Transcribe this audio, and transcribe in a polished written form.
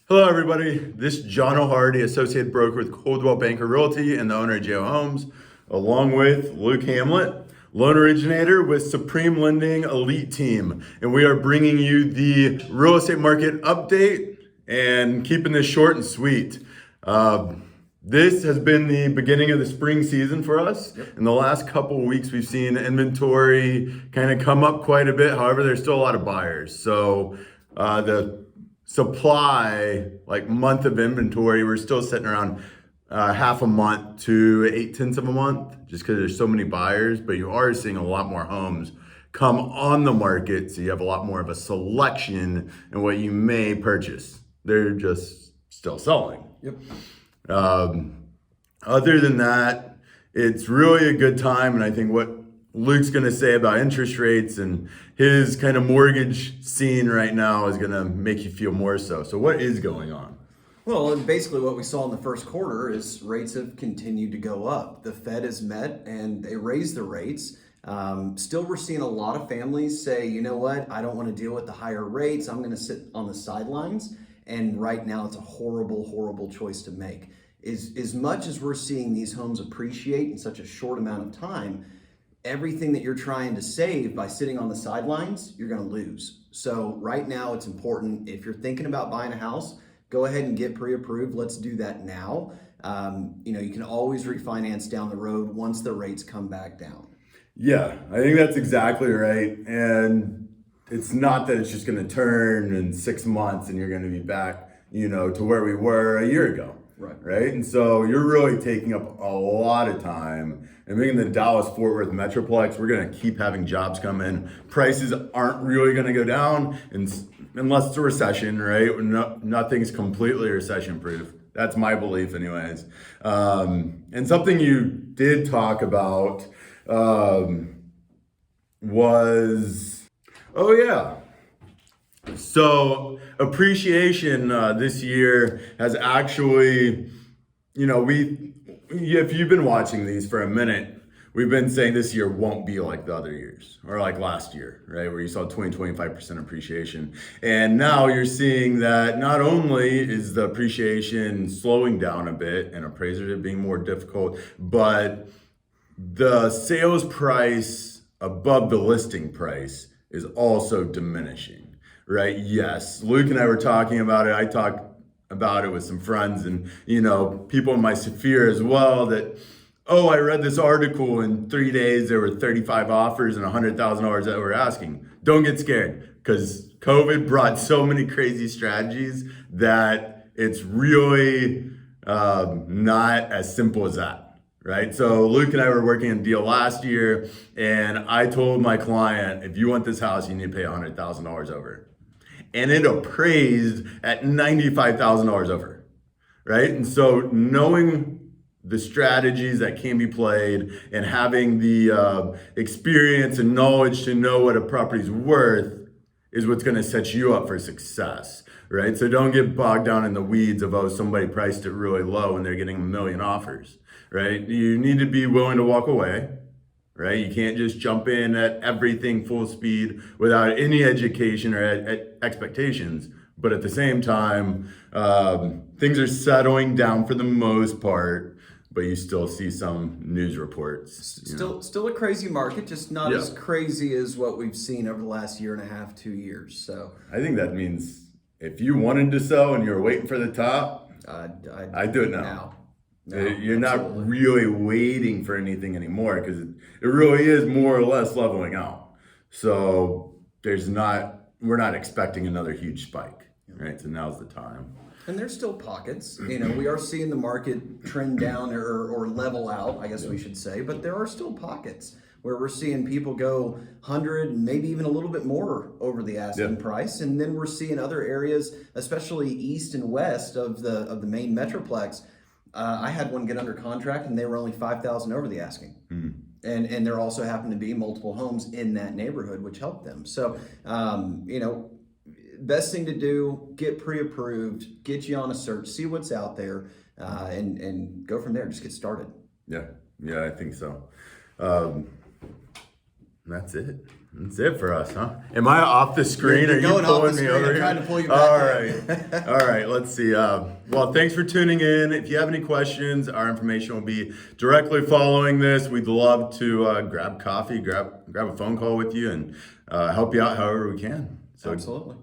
Hello, everybody. This is John O'Hardy, Associate Broker with Coldwell Banker Realty and the owner of J.O. Homes, along with Luke Hamlet, Loan Originator with Supreme Lending Elite Team. And we are bringing you the real estate market update and keeping this short and sweet. This has been the beginning of the spring season for us. In the last couple of weeks, we've seen inventory kind of come up quite a bit. However, there's still a lot of buyers. So the supply, like month of inventory, we're still sitting around half a month to 8/10 of a month, just because there's so many buyers. But you are seeing a lot more homes come on the market, so you have a lot more of a selection in what you may purchase. They're just still selling. Yep. Other than that, it's really a good time, and I think what Luke's going to say about interest rates and his kind of mortgage scene right now is going to make you feel more so. So what is going on? Well, and basically what we saw in the first quarter is rates have continued to go up. The Fed has met and they raised the rates. Still, we're seeing a lot of families say, you know what, I don't want to deal with the higher rates. I'm going to sit on the sidelines. And right now it's a horrible, horrible choice to make. As much as we're seeing these homes appreciate in such a short amount of time, everything that you're trying to save by sitting on the sidelines, you're going to lose. So right now it's important, if you're thinking about buying a house, go ahead and get pre-approved. Let's do that now. You can always refinance down the road once the rates come back down. Yeah, I think that's exactly right. And it's not that it's just going to turn in 6 months and you're going to be back, to where we were a year ago. Right. And so you're really taking up a lot of time. And being in the Dallas-Fort Worth Metroplex, we're going to keep having jobs come in. Prices aren't really going to go down unless it's a recession, right? Nothing's completely recession-proof. That's my belief anyways. And something you did talk about was, so appreciation this year has actually, if you've been watching these for a minute, we've been saying this year won't be like the other years or like last year, right? Where you saw 25% appreciation. And now you're seeing that not only is the appreciation slowing down a bit and appraisers are being more difficult, but the sales price above the listing price is also diminishing. Right? Yes. Luke and I were talking about it. I talked about it with some friends and, people in my sphere as well that, I read this article in 3 days, there were 35 offers and $100,000 that were asking. Don't get scared because COVID brought so many crazy strategies that it's really not as simple as that. Right. So Luke and I were working on a deal last year and I told my client, if you want this house, you need to pay $100,000 over. And it appraised at $95,000 over, right? And so knowing the strategies that can be played and having the experience and knowledge to know what a property's worth is what's going to set you up for success, right? So don't get bogged down in the weeds of, somebody priced it really low and they're getting a million offers, right? You need to be willing to walk away. Right? You can't just jump in at everything full speed without any education or expectations. But at the same time, things are settling down for the most part, but you still see some news reports. Still a crazy market, just not as crazy as what we've seen over the last year and a half, 2 years. So I think that means if you wanted to sell and you're waiting for the top, I'd do it now. No, you're not really waiting for anything anymore because it really is more or less leveling out. So we're not expecting another huge spike, right? So now's the time. And there's still pockets. We are seeing the market trend down or level out, I guess we should say, but there are still pockets where we're seeing people go 100 and maybe even a little bit more over the asking price. And then we're seeing other areas, especially east and west of the main Metroplex. I had one get under contract and they were only $5,000 over the asking. Mm-hmm. And there also happened to be multiple homes in that neighborhood, which helped them. So, best thing to do, get pre-approved, get you on a search, see what's out there, and go from there. Just get started. Yeah, I think so. That's it. That's it for us, huh? Am I off the screen? You're Are you going off pulling the me screen. over I'm here? trying to pull you back All in. right. All right. Let's see. Well, thanks for tuning in. If you have any questions, our information will be directly following this. We'd love to grab coffee, grab a phone call with you, and help you out however we can. So Absolutely.